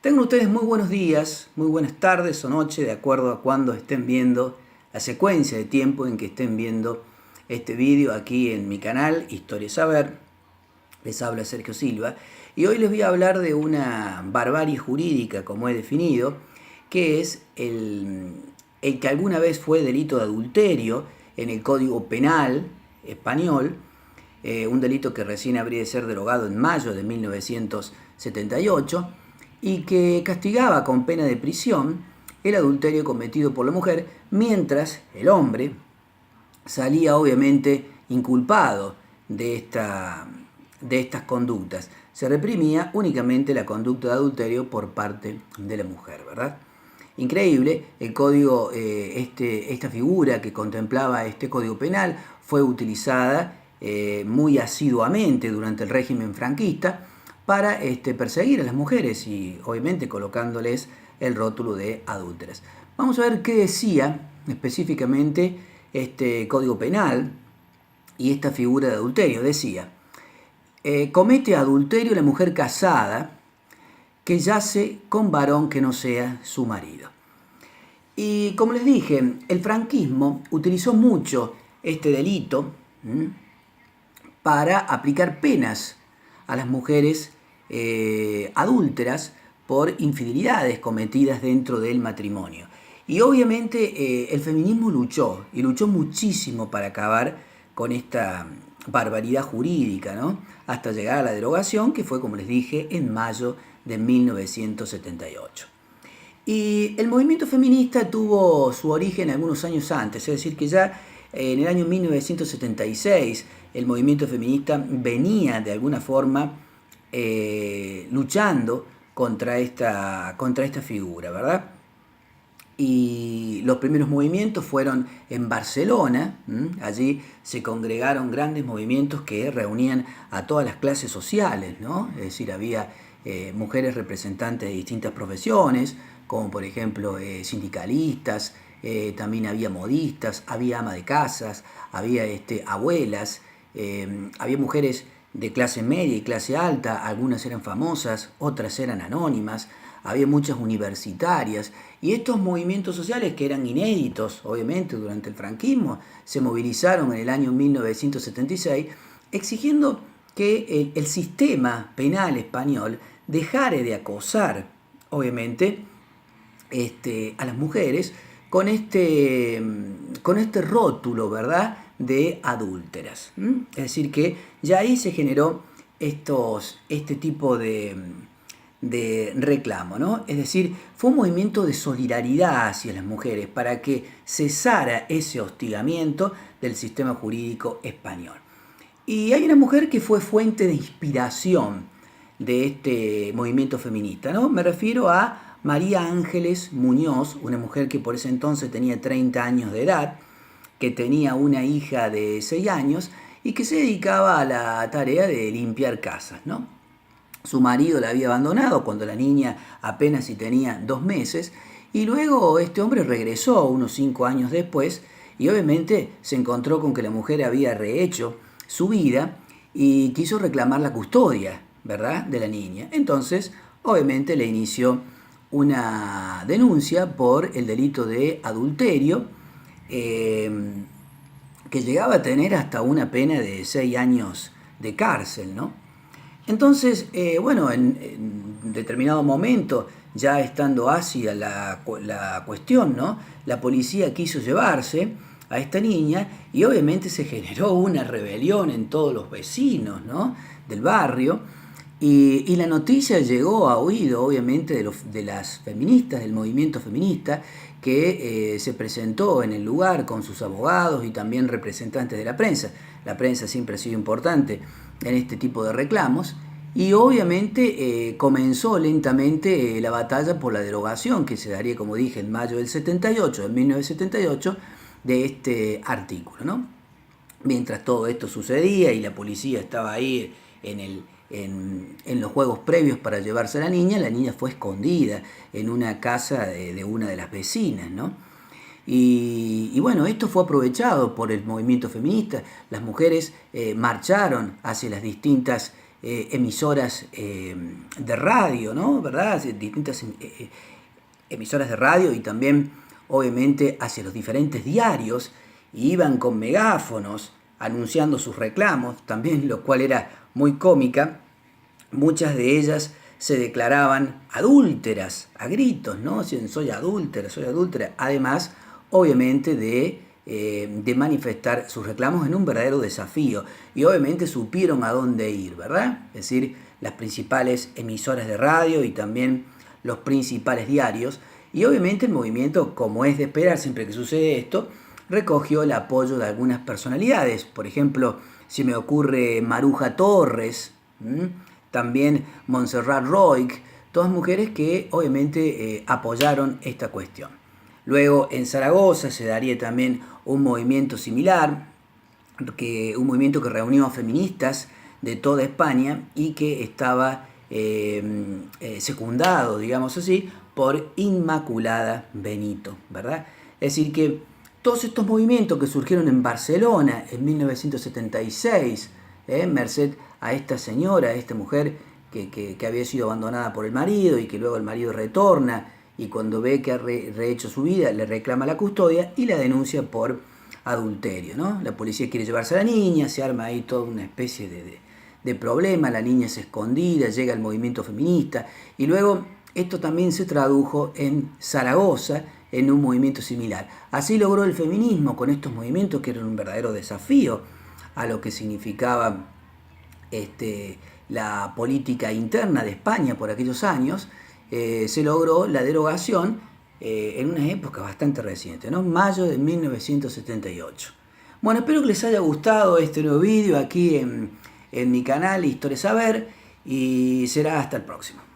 Tengan ustedes muy buenos días, muy buenas tardes o noches, de acuerdo a cuando estén viendo la secuencia de tiempo en que estén viendo este vídeo aquí en mi canal Historia y Saber. Les habla Sergio Silva y hoy les voy a hablar de una barbarie jurídica, como he definido, que es el que alguna vez fue delito de adulterio en el Código Penal español, un delito que recién habría de ser derogado en mayo de 1978 y que castigaba con pena de prisión el adulterio cometido por la mujer, mientras el hombre salía obviamente inculpado de estas conductas. Se reprimía únicamente la conducta de adulterio por parte de la mujer, ¿verdad? Increíble, el código, esta figura que contemplaba este código penal fue utilizada muy asiduamente durante el régimen franquista para perseguir a las mujeres y obviamente colocándoles el rótulo de adúlteras. Vamos a ver qué decía específicamente este código penal y esta figura de adulterio. Decía, comete adulterio la mujer casada que yace con varón que no sea su marido. Y como les dije, el franquismo utilizó mucho este delito para aplicar penas a las mujeres adúlteras por infidelidades cometidas dentro del matrimonio. Y obviamente el feminismo luchó, y luchó muchísimo para acabar con esta barbaridad jurídica, ¿no? Hasta llegar a la derogación, que fue, como les dije, en mayo de 1978. Y el movimiento feminista tuvo su origen algunos años antes, es decir, que ya en el año 1976 el movimiento feminista venía de alguna forma luchando contra esta figura, ¿verdad? Y los primeros movimientos fueron en Barcelona. Allí se congregaron grandes movimientos que reunían a todas las clases sociales, ¿no? Es decir, había mujeres representantes de distintas profesiones, como por ejemplo sindicalistas, también había modistas, había ama de casas, había abuelas, había mujeres de clase media y clase alta, algunas eran famosas, otras eran anónimas, había muchas universitarias, y estos movimientos sociales, que eran inéditos obviamente durante el franquismo, se movilizaron en el año 1976 exigiendo que el sistema penal español dejare de acosar obviamente a las mujeres con este rótulo, ¿verdad?, de adúlteras. Es decir, que ya ahí se generó este tipo de reclamo, ¿no? Es decir, fue un movimiento de solidaridad hacia las mujeres para que cesara ese hostigamiento del sistema jurídico español. Y hay una mujer que fue fuente de inspiración de este movimiento feminista, ¿no? Me refiero a María Ángeles Muñoz, una mujer que por ese entonces tenía 30 años de edad, que tenía una hija de 6 años y que se dedicaba a la tarea de limpiar casas, ¿no? Su marido la había abandonado cuando la niña apenas si tenía 2 meses y luego este hombre regresó unos 5 años después y obviamente se encontró con que la mujer había rehecho su vida y quiso reclamar la custodia, ¿verdad?, de la niña. Entonces, obviamente le inició una denuncia por el delito de adulterio, que llegaba a tener hasta una pena de 6 años de cárcel, ¿no? Entonces, bueno, en determinado momento, ya estando ácida la cuestión, ¿no?, la policía quiso llevarse a esta niña y obviamente se generó una rebelión en todos los vecinos, ¿no?, del barrio. Y la noticia llegó a oído, obviamente, de las feministas, del movimiento feminista, que se presentó en el lugar con sus abogados y también representantes de la prensa. La prensa siempre ha sido importante en este tipo de reclamos. Y obviamente comenzó lentamente la batalla por la derogación, que se daría, como dije, en mayo del 78, de 1978, de este artículo, ¿no? Mientras todo esto sucedía y la policía estaba ahí en los juegos previos para llevarse a la niña fue escondida en una casa de una de las vecinas, ¿no? Y bueno, esto fue aprovechado por el movimiento feminista. Las mujeres marcharon hacia las distintas emisoras de radio, ¿no? ¿Verdad? Distintas emisoras de radio y también, obviamente, hacia los diferentes diarios, y iban con megáfonos anunciando sus reclamos, también lo cual era muy cómica. Muchas de ellas se declaraban adúlteras a gritos, ¿no? Decían, soy adúltera, además, obviamente, de manifestar sus reclamos en un verdadero desafío, y obviamente supieron a dónde ir, ¿verdad? Es decir, las principales emisoras de radio y también los principales diarios, y obviamente el movimiento, como es de esperar siempre que sucede esto, recogió el apoyo de algunas personalidades. Por ejemplo, se me ocurre Maruja Torres, también Montserrat Roig, todas mujeres que obviamente apoyaron esta cuestión. Luego en Zaragoza se daría también un movimiento similar, un movimiento que reunió a feministas de toda España y que estaba secundado, digamos así, por Inmaculada Benito, ¿verdad? Es decir que todos estos movimientos que surgieron en Barcelona en 1976, merced a esta señora, a esta mujer que había sido abandonada por el marido y que luego el marido retorna y cuando ve que ha rehecho su vida le reclama la custodia y la denuncia por adulterio, ¿no? La policía quiere llevarse a la niña, se arma ahí toda una especie de problema, la niña es escondida, llega el movimiento feminista y luego esto también se tradujo en Zaragoza en un movimiento similar. Así logró el feminismo con estos movimientos que eran un verdadero desafío a lo que significaba la política interna de España por aquellos años. Se logró la derogación en una época bastante reciente, ¿no? Mayo de 1978. Bueno, espero que les haya gustado este nuevo vídeo aquí en mi canal Historia Saber y será hasta el próximo.